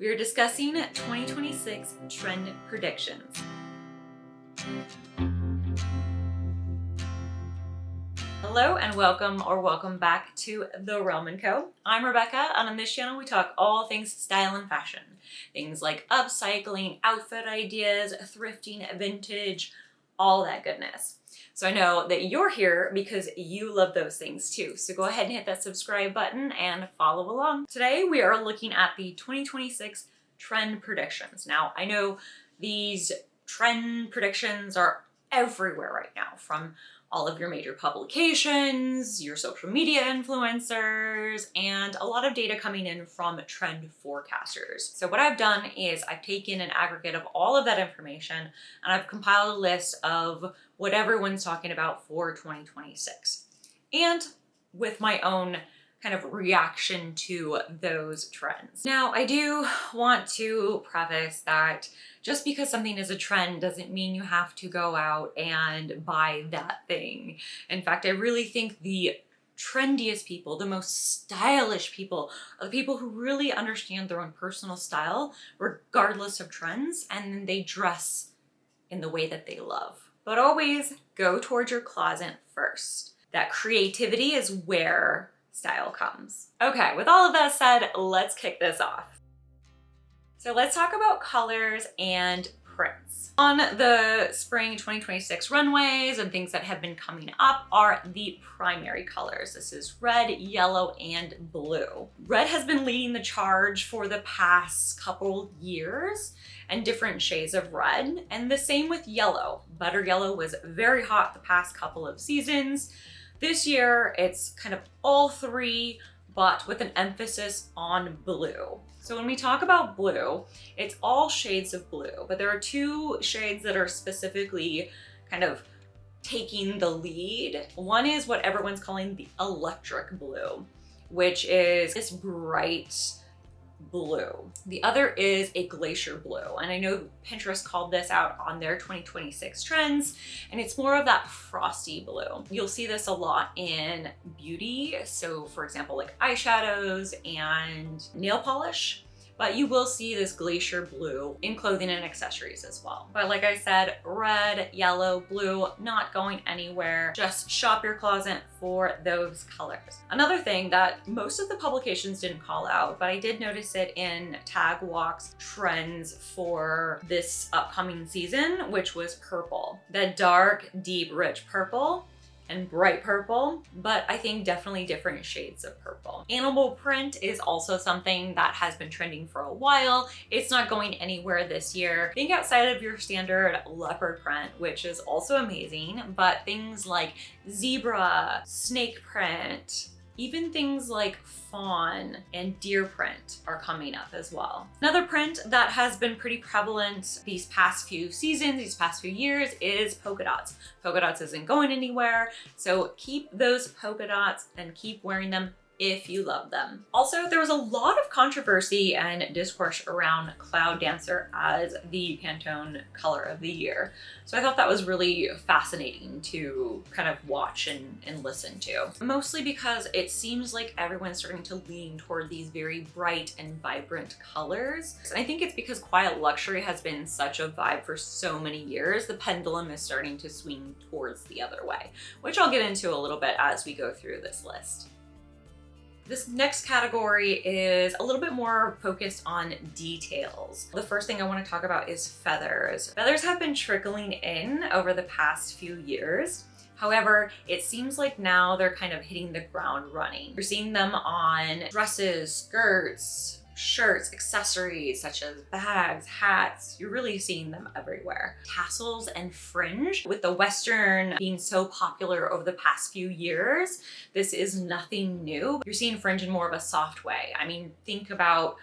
We are discussing 2026 trend predictions. Hello and welcome back to The Realm & Co. I'm Rebecca, and on this channel we talk all things style and fashion. Things like upcycling, outfit ideas, thrifting, vintage, all that goodness. So I know that you're here because you love those things too. So go ahead and hit that subscribe button and follow along. Today we are looking at the 2026 trend predictions. Now I know these trend predictions are everywhere right now, from all of your major publications, your social media influencers, and a lot of data coming in from trend forecasters. So what I've done is I've taken an aggregate of all of that information and I've compiled a list of what everyone's talking about for 2026. And with my own kind of reaction to those trends. Now, I do want to preface that just because something is a trend doesn't mean you have to go out and buy that thing. In fact, I really think the trendiest people, the most stylish people, are the people who really understand their own personal style, regardless of trends, and they dress in the way that they love. But always go towards your closet first. That creativity is where style comes. Okay, with all of that said, let's kick this off. So let's talk about colors and prints. On the spring 2026 runways and things that have been coming up are the primary colors. This is red, yellow, and blue. Red has been leading the charge for the past couple years, and different shades of red, and the same with yellow. Butter yellow was very hot the past couple of seasons. This year, it's kind of all three, but with an emphasis on blue. So when we talk about blue, it's all shades of blue, but there are two shades that are specifically kind of taking the lead. One is what everyone's calling the electric blue, which is this bright blue. The other is a glacier blue, and I know Pinterest called this out on their 2026 trends, and it's more of that frosty blue. You'll see this a lot in beauty, so for example like eyeshadows and nail polish, but you will see this glacier blue in clothing and accessories as well. But like I said, red, yellow, blue, not going anywhere. Just shop your closet for those colors. Another thing that most of the publications didn't call out, but I did notice it in Tag Walk's trends for this upcoming season, which was purple. The dark, deep, rich purple and bright purple, but I think definitely different shades of purple. Animal print is also something that has been trending for a while. It's not going anywhere this year. Think outside of your standard leopard print, which is also amazing, but things like zebra, snake print, even things like fawn and deer print are coming up as well. Another print that has been pretty prevalent these past few seasons, these past few years, is polka dots. Polka dots isn't going anywhere, so keep those polka dots and keep wearing them if you love them. Also, there was a lot of controversy and discourse around Cloud Dancer as the Pantone color of the year. So I thought that was really fascinating to kind of watch and listen to. Mostly because it seems like everyone's starting to lean toward these very bright and vibrant colors. And I think it's because quiet luxury has been such a vibe for so many years. The pendulum is starting to swing towards the other way, which I'll get into a little bit as we go through this list. This next category is a little bit more focused on details. The first thing I want to talk about is feathers. Feathers have been trickling in over the past few years. However, it seems like now they're kind of hitting the ground running. You're seeing them on dresses, skirts, shirts, accessories such as bags, hats. You're really seeing them everywhere. Tassels and fringe, with the Western being so popular over the past few years, this is nothing new. You're seeing fringe in more of a soft way. I mean, think about,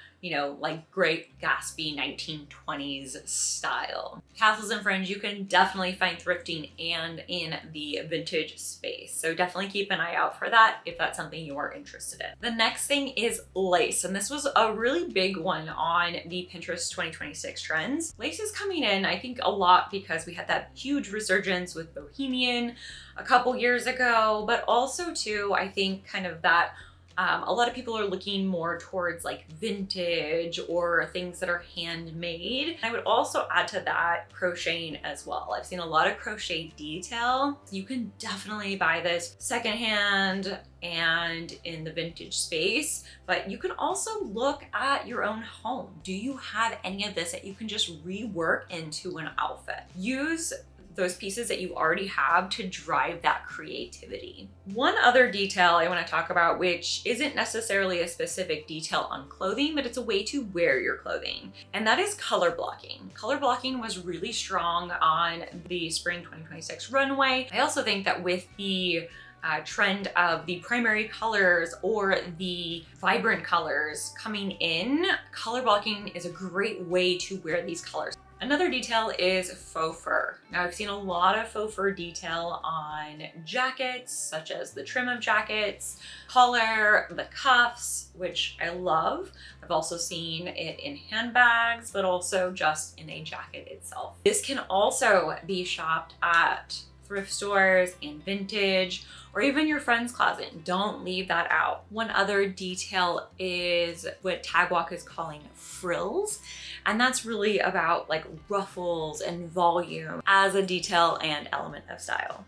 like Great Gatsby 1920s style. Tassels and fringe you can definitely find thrifting and in the vintage space. So definitely keep an eye out for that if that's something you're interested in. The next thing is lace, and this was a really big one on the Pinterest 2026 trends. Lace is coming in, I think, a lot because we had that huge resurgence with Bohemian a couple years ago, but also too, I think kind of that A lot of people are looking more towards like vintage or things that are handmade. I would also add to that crocheting as well. I've seen a lot of crochet detail. You can definitely buy this secondhand and in the vintage space, but you can also look at your own home. Do you have any of this that you can just rework into an outfit? Use those pieces that you already have to drive that creativity. One other detail I want to talk about, which isn't necessarily a specific detail on clothing, but it's a way to wear your clothing, and that is color blocking. Color blocking was really strong on the spring 2026 runway. I also think that with the trend of the primary colors or the vibrant colors coming in, color blocking is a great way to wear these colors. Another detail is faux fur. Now I've seen a lot of faux fur detail on jackets, such as the trim of jackets, collar, the cuffs, which I love. I've also seen it in handbags, but also just in a jacket itself. This can also be shopped at thrift stores, in vintage, or even your friend's closet. Don't leave that out. One other detail is what Tagwalk is calling frills. And that's really about like ruffles and volume as a detail and element of style.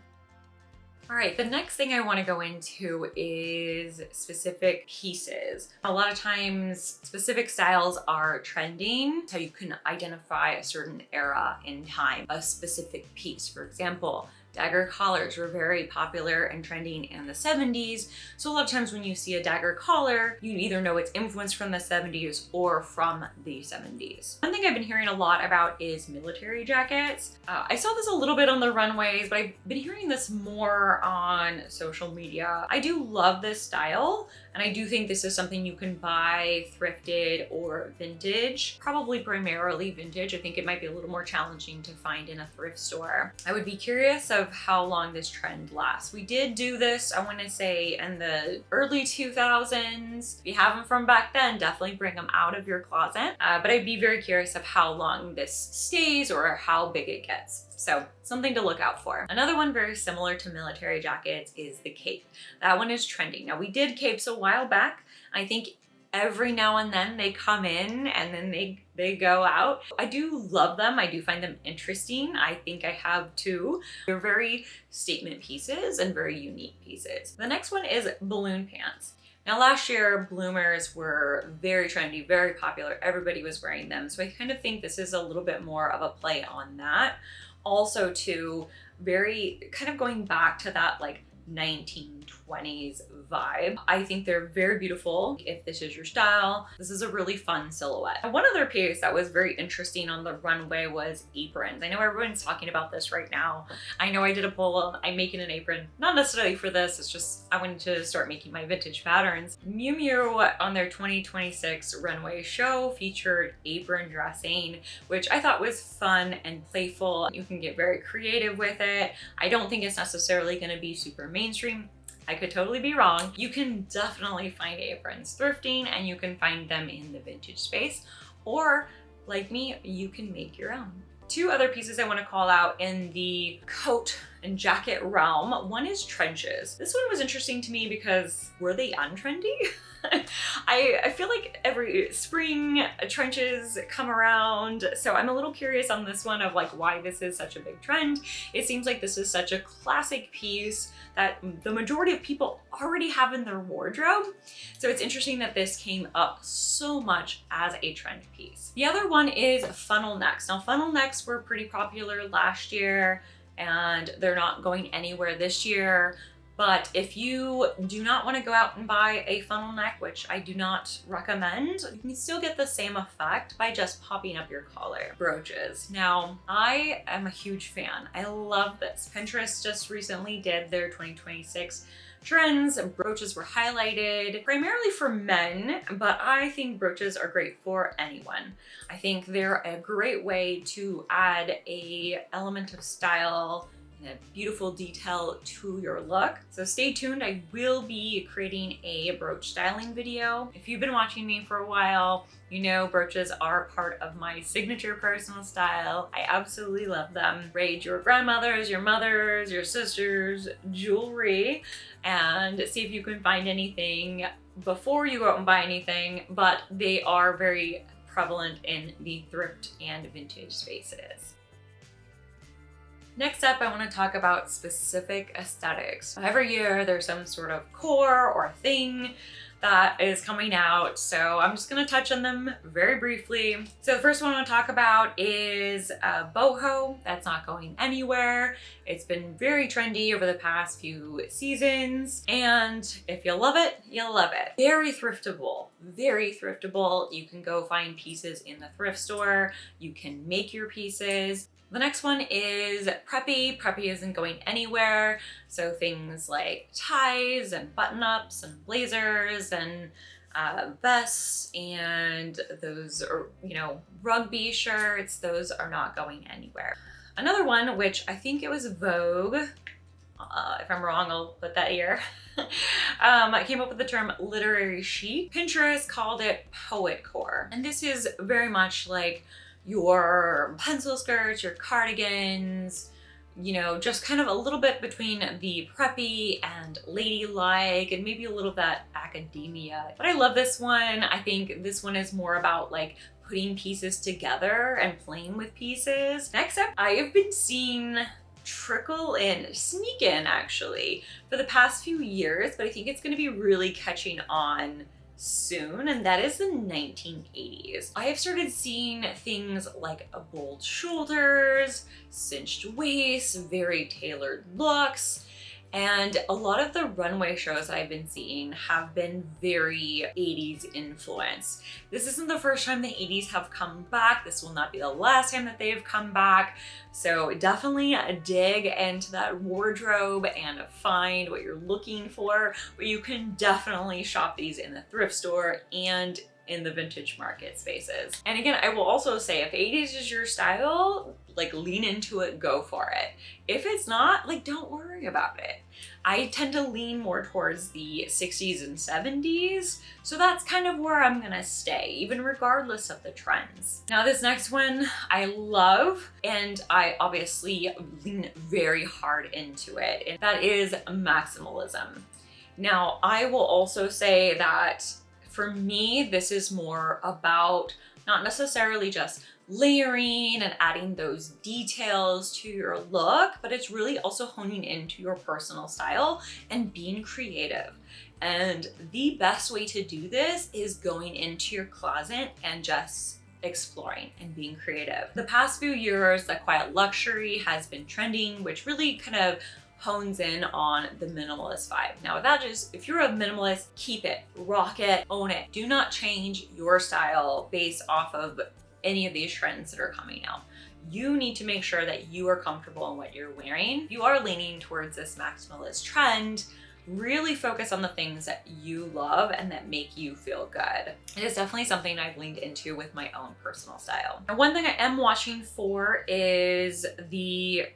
All right, the next thing I want to go into is specific pieces. A lot of times specific styles are trending, so you can identify a certain era in time, a specific piece. For example, dagger collars were very popular and trending in the 70s. So a lot of times when you see a dagger collar, you either know it's influenced from the 70s or from the 70s. One thing I've been hearing a lot about is military jackets. I saw this a little bit on the runways, but I've been hearing this more on social media. I do love this style, and I do think this is something you can buy thrifted or vintage, probably primarily vintage. I think it might be a little more challenging to find in a thrift store. I would be curious of how long this trend lasts. We did do this, I want to say, in the early 2000s. If you have them from back then, definitely bring them out of your closet. But I'd be very curious of how long this stays or how big it gets. So something to look out for. Another one very similar to military jackets is the cape. That one is trending. Now we did capes a while back. I think every now and then they come in and then they go out. I do love them. I do find them interesting. I think I have too. They're very statement pieces and very unique pieces. The next one is balloon pants. Now last year, bloomers were very trendy, very popular. Everybody was wearing them. So I kind of think this is a little bit more of a play on that. Also to very kind of going back to that like 1920s vibe. I think they're very beautiful. If this is your style, this is a really fun silhouette. One other piece that was very interesting on the runway was aprons. I know everyone's talking about this right now. I know I did a poll of I'm making an apron, not necessarily for this, it's just I wanted to start making my vintage patterns. Miu Miu on their 2026 runway show featured apron dressing, which I thought was fun and playful. You can get very creative with it. I don't think it's necessarily going to be super mainstream. I could totally be wrong. You can definitely find aprons thrifting and you can find them in the vintage space, or like me, you can make your own. Two other pieces I want to call out in the coat and jacket realm. One is trenches. This one was interesting to me because were they untrendy? I feel like every spring trenches come around, so I'm a little curious on this one of like why this is such a big trend. It seems like this is such a classic piece that the majority of people already have in their wardrobe. So it's interesting that this came up so much as a trend piece. The other one is funnel necks. Now funnel necks were pretty popular last year and they're not going anywhere this year. But if you do not want to go out and buy a funnel neck, which I do not recommend, you can still get the same effect by just popping up your collar. Brooches. Now, I am a huge fan. I love this. Pinterest just recently did their 2026 trends. Brooches were highlighted primarily for men, but I think brooches are great for anyone. I think they're a great way to add a element of style and a beautiful detail to your look. So stay tuned. I will be creating a brooch styling video. If you've been watching me for a while, you know brooches are part of my signature personal style. I absolutely love them. Raid your grandmothers, your mothers, your sisters' jewelry and see if you can find anything before you go out and buy anything, but they are very prevalent in the thrift and vintage spaces. Next up, I want to talk about specific aesthetics. Every year there's some sort of core or thing that is coming out, so I'm just going to touch on them very briefly. So the first one I want to talk about is boho. That's not going anywhere. It's been very trendy over the past few seasons, and if you love it, you love it. Very thriftable, very thriftable. You can go find pieces in the thrift store. You can make your pieces. The next one is preppy. Preppy isn't going anywhere. So things like ties and button-ups and blazers and vests and those, rugby shirts, those are not going anywhere. Another one, which I think it was Vogue, if I'm wrong, I'll put that here. I came up with the term literary chic. Pinterest called it poetcore. And this is very much like your pencil skirts, your cardigans, just kind of a little bit between the preppy and ladylike and maybe a little of that academia. But I love this one. I think this one is more about like putting pieces together and playing with pieces. Next up, I have been seeing sneak in actually, for the past few years, but I think it's going to be really catching on soon, and that is the 1980s. I have started seeing things like bold shoulders, cinched waists, very tailored looks, and a lot of the runway shows that I've been seeing have been very 80s influenced. This isn't the first time the 80s have come back. This will not be the last time that they've come back. So definitely dig into that wardrobe and find what you're looking for, but you can definitely shop these in the thrift store and in the vintage market spaces. And again, I will also say if 80s is your style, like lean into it, go for it. If it's not, like don't worry about it. I tend to lean more towards the 60s and 70s, so that's kind of where I'm gonna stay, even regardless of the trends. Now this next one I love, and I obviously lean very hard into it, and that is maximalism. Now I will also say that for me, this is more about not necessarily just layering and adding those details to your look, but it's really also honing into your personal style and being creative. And the best way to do this is going into your closet and just exploring and being creative. The past few years, the quiet luxury has been trending, which really kind of hones in on the minimalist vibe. Now with that, just if you're a minimalist, keep it, rock it, own it. Do not change your style based off of any of these trends that are coming out. You need to make sure that you are comfortable in what you're wearing. If you are leaning towards this maximalist trend, really focus on the things that you love and that make you feel good. It is definitely something I've leaned into with my own personal style. And one thing I am watching for is the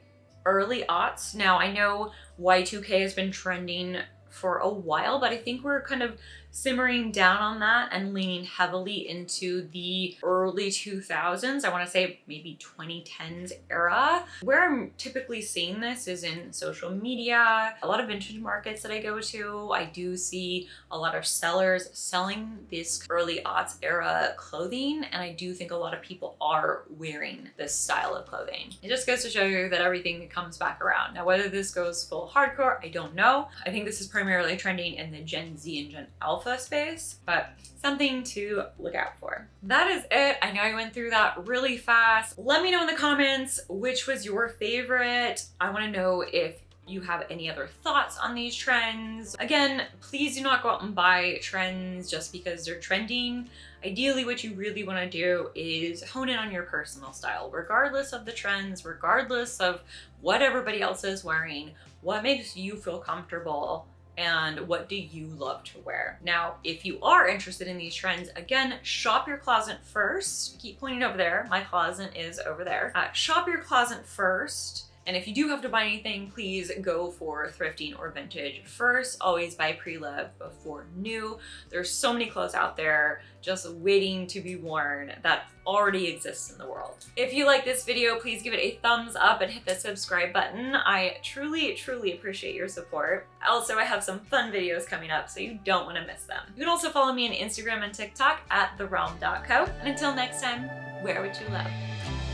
early aughts. Now I know Y2K has been trending for a while, but I think we're kind of simmering down on that and leaning heavily into the early 2000s. I want to say maybe 2010s era. Where I'm typically seeing this is in social media, a lot of vintage markets that I go to. I do see a lot of sellers selling this early aughts era clothing, and I do think a lot of people are wearing this style of clothing. It just goes to show you that everything comes back around. Now, whether this goes full hardcore, I don't know. I think this is primarily trending in the Gen Z and Gen Alpha space, but something to look out for. That is it. I know I went through that really fast. Let me know in the comments which was your favorite. I want to know if you have any other thoughts on these trends. Again, please do not go out and buy trends just because they're trending. Ideally, what you really want to do is hone in on your personal style, regardless of the trends, regardless of what everybody else is wearing. What makes you feel comfortable? And what do you love to wear? Now, if you are interested in these trends, again, shop your closet first. Keep pointing over there. My closet is over there. Shop your closet first And if you do have to buy anything, please go for thrifting or vintage first. Always buy pre-loved before new. There's so many clothes out there just waiting to be worn that already exists in the world. If you like this video, please give it a thumbs up and hit the subscribe button. I truly, truly appreciate your support. Also, I have some fun videos coming up, so you don't want to miss them. You can also follow me on Instagram and TikTok at therealm.co. And until next time, wear what you love.